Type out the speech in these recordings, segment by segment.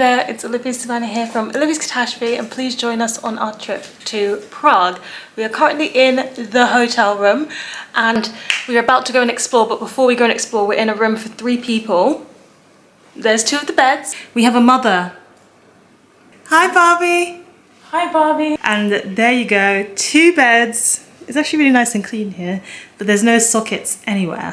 there, it's Olivia-Savannah here from Olivia's Catastrophe, and please join us on our trip to Prague. We are currently in the hotel room and we're about to go and explore, but before we go and explore, we're in a room for 3 people. There's 2 of the beds. We have a mother. Hi Barbie! Hi Barbie! And there you go, 2 beds. It's actually really nice and clean here, but there's no sockets anywhere.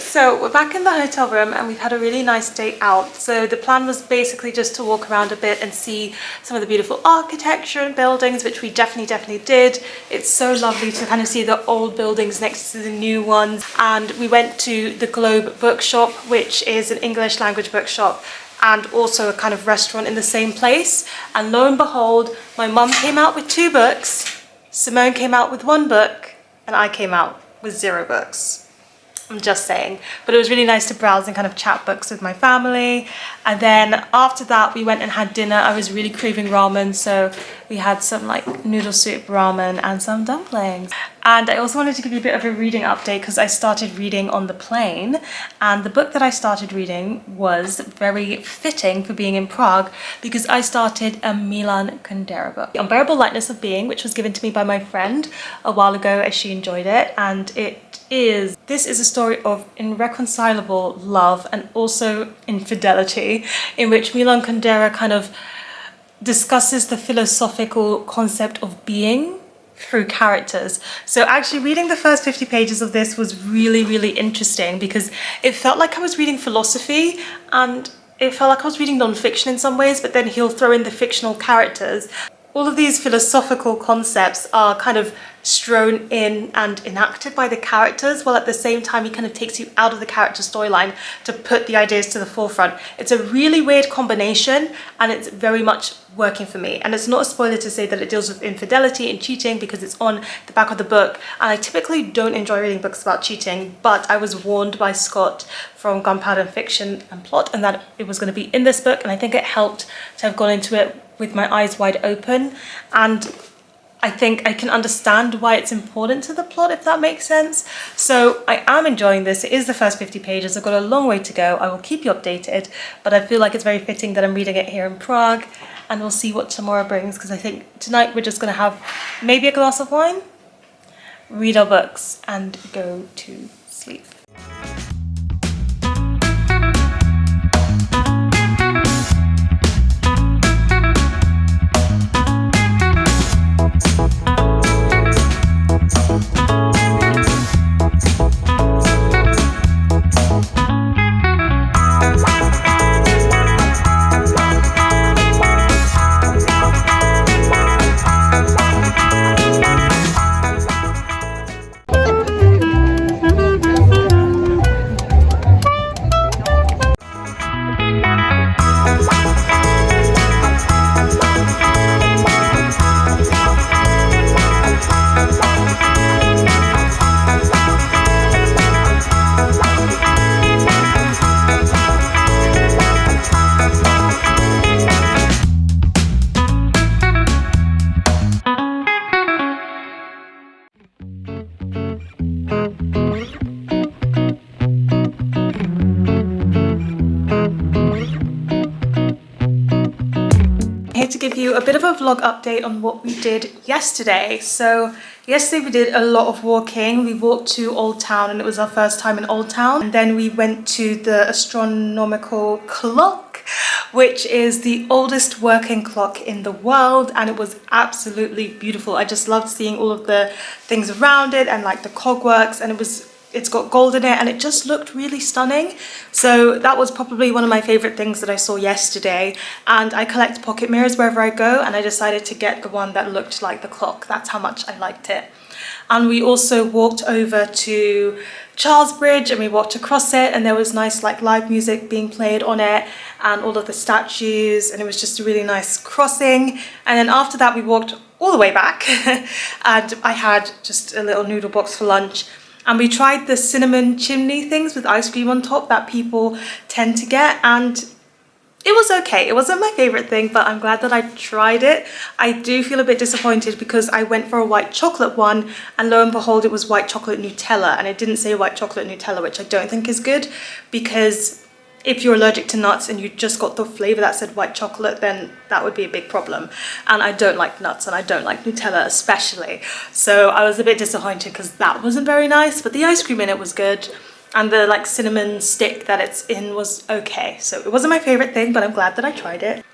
So we're back in the hotel room and we've had a really nice day out. So the plan was basically just to walk around a bit and see some of the beautiful architecture and buildings, which we definitely did. It's so lovely to kind of see the old buildings next to the new ones. And we went to the Globe Bookshop, which is an English language bookshop and also a kind of restaurant in the same place. And lo and behold, my mum came out with 2 books, Simone came out with 1 book, and I came out with 0 books. I'm just saying, but it was really nice to browse and kind of chat books with my family. And then after that we went and had dinner. I was really craving ramen, so we had some like noodle soup ramen and some dumplings. And I also wanted to give you a bit of a reading update because I started reading on the plane, and the book that I started reading was very fitting for being in Prague because I started a Milan Kundera book, The Unbearable Lightness of Being, which was given to me by my friend a while ago as she enjoyed it. And this is a story of irreconcilable love and also infidelity, in which Milan Kundera kind of discusses the philosophical concept of being through characters. So actually reading the first 50 pages of this was really interesting because it felt like I was reading philosophy and it felt like I was reading non-fiction in some ways, but then he'll throw in the fictional characters. All of these philosophical concepts are kind of strewn in and enacted by the characters, while at the same time he kind of takes you out of the character storyline to put the ideas to the forefront. It's a really weird combination and it's very much working for me. And it's not a spoiler to say that it deals with infidelity and cheating because it's on the back of the book. And I typically don't enjoy reading books about cheating, but I was warned by Scott from Gunpowder Fiction and Plot and that it was going to be in this book, and I think it helped to have gone into it with my eyes wide open. And I think I can understand why it's important to the plot, if that makes sense. So I am enjoying this. It is the first 50 pages. I've got a long way to go. I will keep you updated, but I feel like it's very fitting that I'm reading it here in Prague, and we'll see what tomorrow brings, because I think tonight we're just going to have maybe a glass of wine, read our books and go to sleep. To give you a bit of a vlog update on what we did yesterday. So yesterday we did a lot of walking. We walked to Old Town and it was our first time in Old Town, and then we went to the astronomical clock, which is the oldest working clock in the world, and it was absolutely beautiful. I just loved seeing all of the things around it and like the cogworks, and it was it's got gold in it, and it just looked really stunning. So that was probably one of my favorite things that I saw yesterday. And I collect pocket mirrors wherever I go, and I decided to get the one that looked like the clock. That's how much I liked it. And we also walked over to Charles Bridge and we walked across it, and there was nice like live music being played on it and all of the statues, and it was just a really nice crossing. And then after that we walked all the way back and I had just a little noodle box for lunch, and we tried the cinnamon chimney things with ice cream on top that people tend to get, and it was okay. It wasn't my favorite thing, but I'm glad that I tried it. I do feel a bit disappointed because I went for a white chocolate one, and lo and behold, it was white chocolate Nutella, and it didn't say white chocolate Nutella, which I don't think is good, because if you're allergic to nuts and you just got the flavor that said white chocolate, then that would be a big problem. And I don't like nuts, and I don't like Nutella especially. So I was a bit disappointed because that wasn't very nice, but the ice cream in it was good. And the like cinnamon stick that it's in was okay. So it wasn't my favorite thing, but I'm glad that I tried it.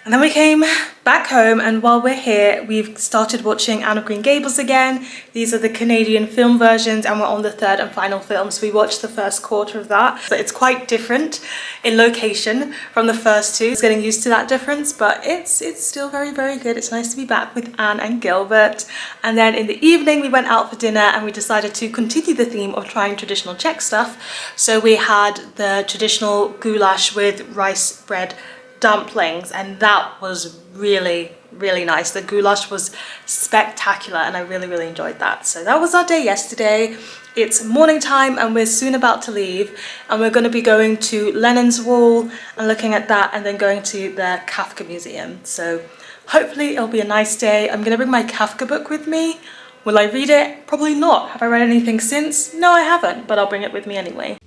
And then we came back home, and while we're here, we've started watching Anne of Green Gables again. These are the Canadian film versions, and we're on the third and final film. So we watched the first quarter of that. So it's quite different in location from the first two. It's getting used to that difference, but it's still very, very good. It's nice to be back with Anne and Gilbert. And then in the evening, we went out for dinner, and we decided to continue the theme of trying traditional Czech stuff. So we had the traditional goulash with rice bread dumplings, and that was really, really nice. The goulash was spectacular, and I really, really enjoyed that. So that was our day yesterday. It's morning time, and we're soon about to leave, and we're going to be going to Lenin's Wall and looking at that, and then going to the Kafka Museum. So hopefully it'll be a nice day. I'm going to bring my Kafka book with me. Will I read it? Probably not. Have I read anything since? No, I haven't, but I'll bring it with me anyway.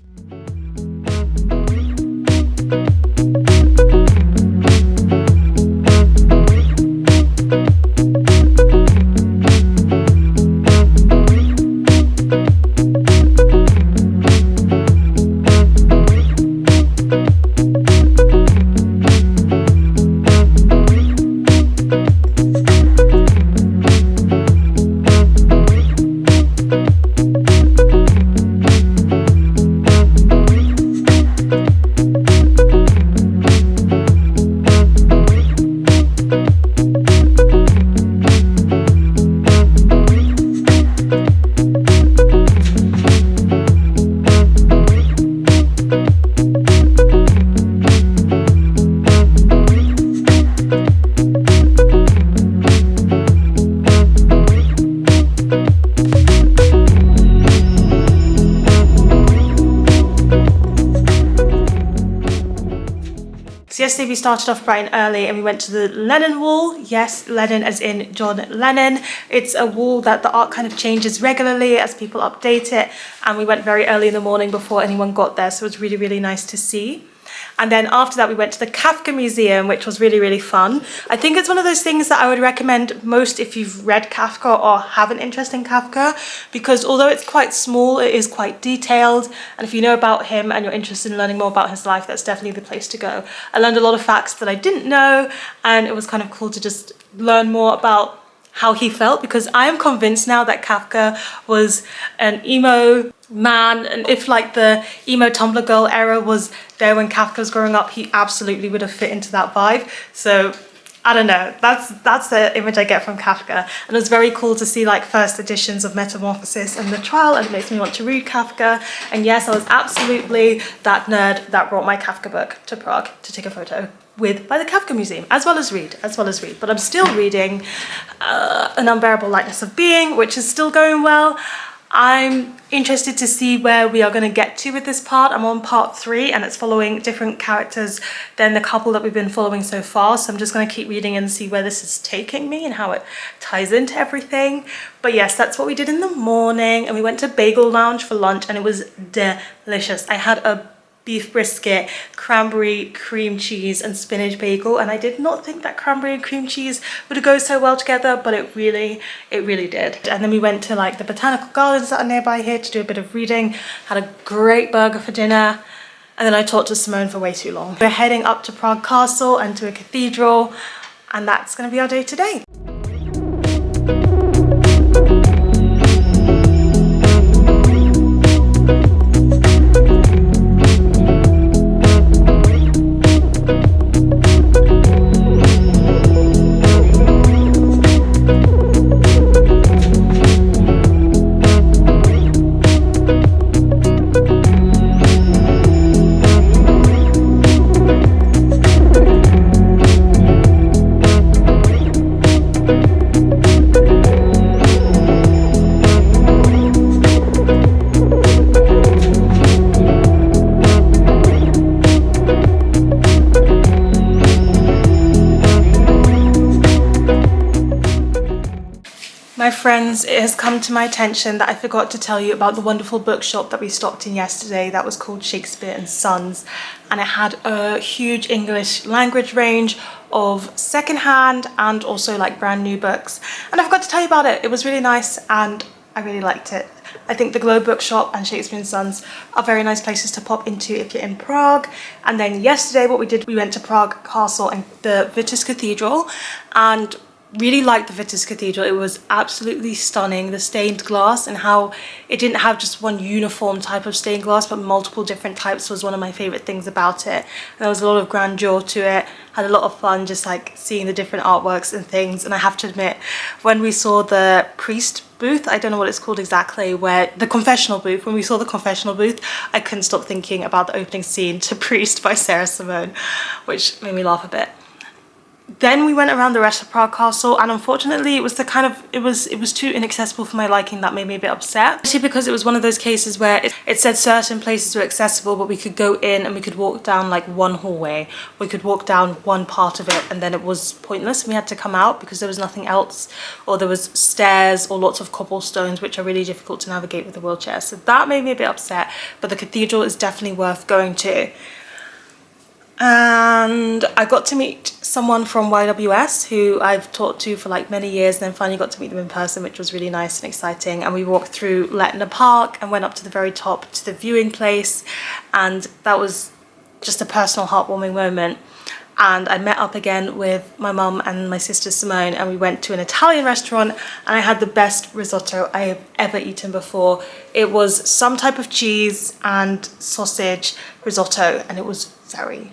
Yesterday we started off bright and early, and we went to the Lenin Wall. Yes, Lenin as in John Lennon. It's a wall that the art kind of changes regularly as people update it, and we went very early in the morning before anyone got there, so it was really, really nice to see. And then after that we went to the Kafka Museum, which was really, really fun. I think it's one of those things that I would recommend most if you've read Kafka or have an interest in Kafka, because although it's quite small, it is quite detailed, and if you know about him and you're interested in learning more about his life, that's definitely the place to go. I learned a lot of facts that I didn't know, and it was kind of cool to just learn more about how he felt, because I am convinced now that Kafka was an emo man, and if like the emo Tumblr girl era was there when Kafka was growing up, he absolutely would have fit into that vibe. So I don't know, that's the image I get from Kafka, and it was very cool to see like first editions of Metamorphosis and The Trial, and it makes me want to read Kafka. And yes, I was absolutely that nerd that brought my Kafka book to Prague to take a photo with by the Kafka Museum, as well as read. But I'm still reading An Unbearable Lightness of Being, which is still going well. I'm interested to see where we are going to get to with this part. I'm on part 3, and it's following different characters than the couple that we've been following so far. So I'm just going to keep reading and see where this is taking me and how it ties into everything. But yes, that's what we did in the morning. And we went to Bagel Lounge for lunch, and it was delicious. I had a beef brisket, cranberry cream cheese and spinach bagel, and I did not think that cranberry and cream cheese would go so well together, but it really did. And then we went to like the botanical gardens that are nearby here to do a bit of reading, had a great burger for dinner, and then I talked to Simone for way too long. We're heading up to Prague Castle and to a cathedral, and that's going to be our day today. friends, it has come to my attention that I forgot to tell you about the wonderful bookshop that we stopped in yesterday that was called Shakespeare and Sons, and it had a huge English language range of secondhand and also like brand new books, and I forgot to tell you about it. It was really nice and I really liked it. I think the Globe Bookshop and Shakespeare and Sons are very nice places to pop into if you're in Prague. And then yesterday what we did, we went to Prague Castle and the Vitus Cathedral, and really liked the Vitus Cathedral. It was absolutely stunning. The stained glass and how it didn't have just one uniform type of stained glass but multiple different types was one of my favorite things about it. And there was a lot of grandeur to it. Had a lot of fun just like seeing the different artworks and things. And I have to admit, when we saw the priest booth, I don't know what it's called exactly, where the confessional booth, when we saw the confessional booth, I couldn't stop thinking about the opening scene to Priest by Sarah Simone, which made me laugh a bit. Then we went around the rest of Prague Castle, and unfortunately it was the kind of, it was too inaccessible for my liking. That made me a bit upset, especially because it was one of those cases where it said certain places were accessible, but we could go in and we could walk down like one hallway, we could walk down one part of it, and then it was pointless and we had to come out because there was nothing else, or there was stairs or lots of cobblestones which are really difficult to navigate with a wheelchair. So that made me a bit upset, but the cathedral is definitely worth going to. And I got to meet someone from YWS who I've talked to for like many years, and then finally got to meet them in person, which was really nice and exciting. And we walked through Lightness Park and went up to the very top to the viewing place, and that was just a personal heartwarming moment. And I met up again with my mum and my sister Simone, and we went to an Italian restaurant, and I had the best risotto I have ever eaten before. It was some type of cheese and sausage risotto, and it was very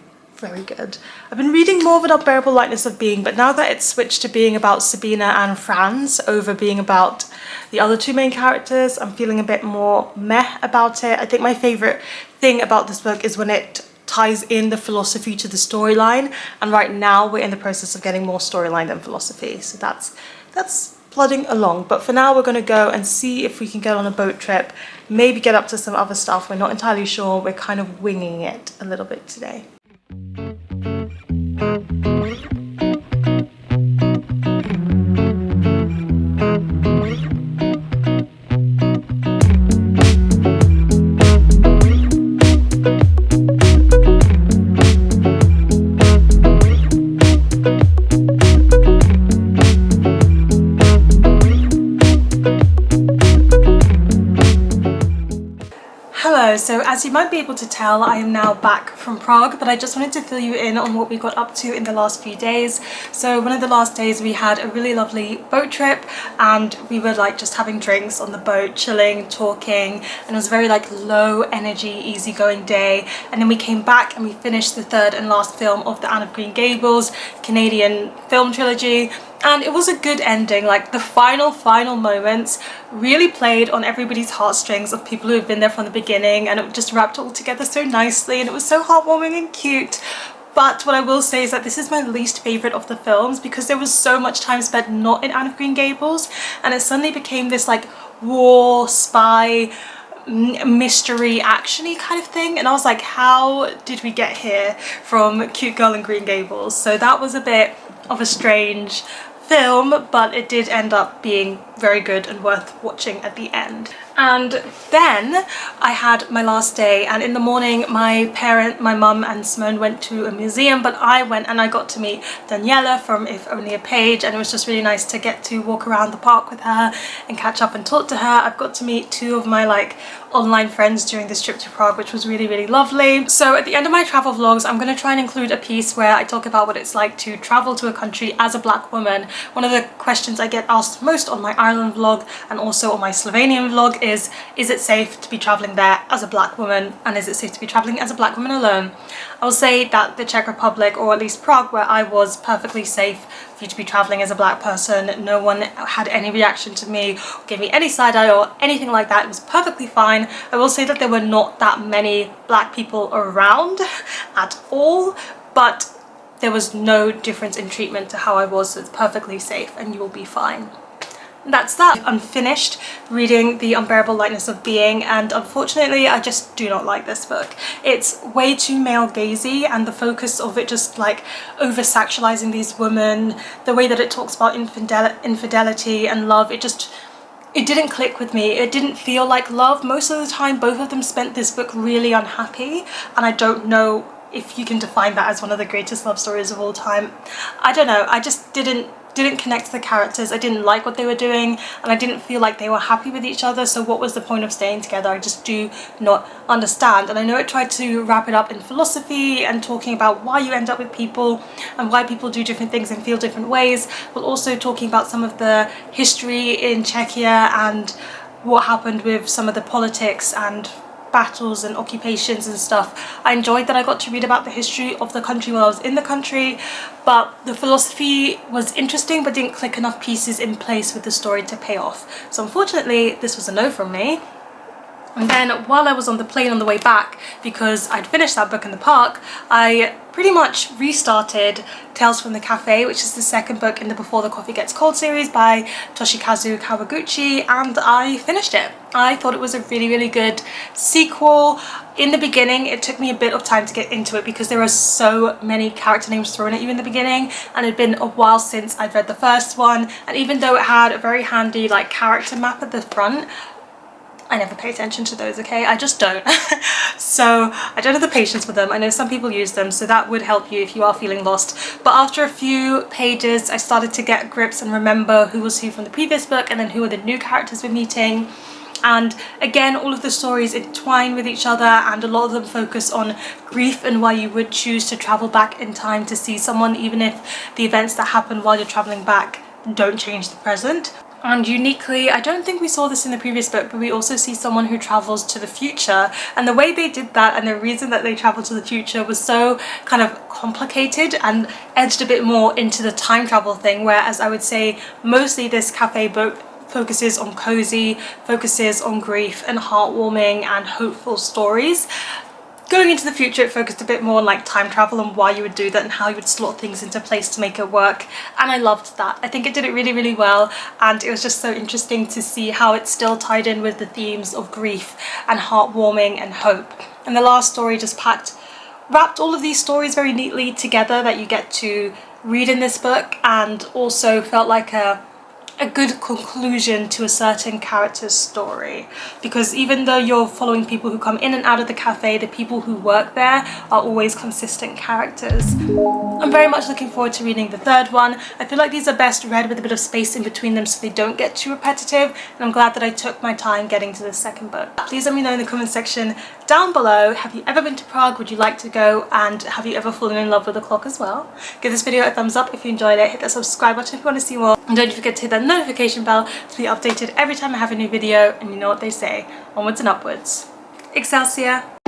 good. I've been reading more of an Unbearable Lightness of Being, but now that it's switched to being about Sabina and Franz over being about the other two main characters, I'm feeling a bit more meh about it. I think my favourite thing about this book is when it ties in the philosophy to the storyline, and right now we're in the process of getting more storyline than philosophy, so that's plodding along. But for now we're going to go and see if we can get on a boat trip, maybe get up to some other stuff. We're not entirely sure. We're kind of winging it a little bit today. So as you might be able to tell, I am now back from Prague, but I just wanted to fill you in on what we got up to in the last few days. So one of the last days we had a really lovely boat trip, and we were like just having drinks on the boat, chilling, talking, and it was a very like low energy, easygoing day. And then we came back and we finished the third and last film of the Anne of Green Gables Canadian film trilogy. And it was a good ending. Like the final moments really played on everybody's heartstrings of people who have been there from the beginning, and it just wrapped all together so nicely, and it was so heartwarming and cute. But what I will say is that this is my least favourite of the films, because there was so much time spent not in Anne of Green Gables, and it suddenly became this like war, spy, mystery, actiony kind of thing, and I was like, how did we get here from Cute Girl in Green Gables? So that was a bit of a strange film, but it did end up being very good and worth watching at the end. And then I had my last day, and in the morning my mum and Simone went to a museum, but I went and I got to meet Daniela from If Only a Page, and it was just really nice to get to walk around the park with her and catch up and talk to her. I've got to meet two of my like online friends during this trip to Prague, which was really lovely. So at the end of my travel vlogs, I'm going to try and include a piece where I talk about what it's like to travel to a country as a black woman. One of the questions I get asked most on my Ireland vlog and also on my Slovenian vlog is it safe to be traveling there as a black woman, and is it safe to be traveling as a black woman alone? I will say that the Czech Republic, or at least Prague where I was, perfectly safe for you to be traveling as a black person. No one had any reaction to me, or gave me any side eye or anything like that. It was perfectly fine. I will say that there were not that many black people around at all, but there was no difference in treatment to how I was, so it's perfectly safe and you will be fine. That's that. I'm finished reading The Unbearable Lightness of Being, and unfortunately I just do not like this book. It's way too male gazy, and the focus of it just like over sexualizing these women, the way that it talks about infidelity and love, it didn't click with me. It didn't feel like love. Most of the time both of them spent this book really unhappy, and I don't know if you can define that as one of the greatest love stories of all time. I don't know, I just didn't connect to the characters. I didn't like what they were doing, and I didn't feel like they were happy with each other, so what was the point of staying together? I just do not understand. And I know it tried to wrap it up in philosophy and talking about why you end up with people and why people do different things and feel different ways, but also talking about some of the history in Czechia and what happened with some of the politics and battles and occupations and stuff. I enjoyed that I got to read about the history of the country while I was in the country, but the philosophy was interesting but didn't click enough pieces in place with the story to pay off. So unfortunately this was a no from me. And then while I was on the plane on the way back, because I'd finished that book in the park, I pretty much restarted Tales from the Cafe, which is the second book in the Before the Coffee Gets Cold series by Toshikazu Kawaguchi, and I finished it. I thought it was a really good sequel. In the beginning it took me a bit of time to get into it because there are so many character names thrown at you in the beginning, and it'd been a while since I'd read the first one, and even though it had a very handy like character map at the front, I never pay attention to those, okay? I just don't. So I don't have the patience for them. I know some people use them, so that would help you if you are feeling lost. But after a few pages, I started to get grips and remember who was who from the previous book, and then who are the new characters we're meeting. And again, all of the stories entwine with each other, and a lot of them focus on grief and why you would choose to travel back in time to see someone, even if the events that happen while you're traveling back don't change the present. And uniquely, I don't think we saw this in the previous book, but we also see someone who travels to the future, and the way they did that and the reason that they travel to the future was so kind of complicated and edged a bit more into the time travel thing, whereas I would say mostly this cafe book focuses on cozy, focuses on grief and heartwarming and hopeful stories. Going into the future, it focused a bit more on like time travel and why you would do that and how you would slot things into place to make it work, and I loved that. I think it did it really well, and it was just so interesting to see how it still tied in with the themes of grief and heartwarming and hope. And the last story just wrapped all of these stories very neatly together that you get to read in this book, and also felt like a good conclusion to a certain character's story, because even though you're following people who come in and out of the cafe, the people who work there are always consistent characters. I'm very much looking forward to reading the third one. I feel like these are best read with a bit of space in between them so they don't get too repetitive, and I'm glad that I took my time getting to the second book. Please let me know in the comment section down below, have you ever been to Prague? Would you like to go? And have you ever fallen in love with a clock as well? Give this video a thumbs up if you enjoyed it, hit that subscribe button if you want to see more, and don't forget to hit that notification bell to be updated every time I have a new video. And you know what they say, onwards and upwards. Excelsior!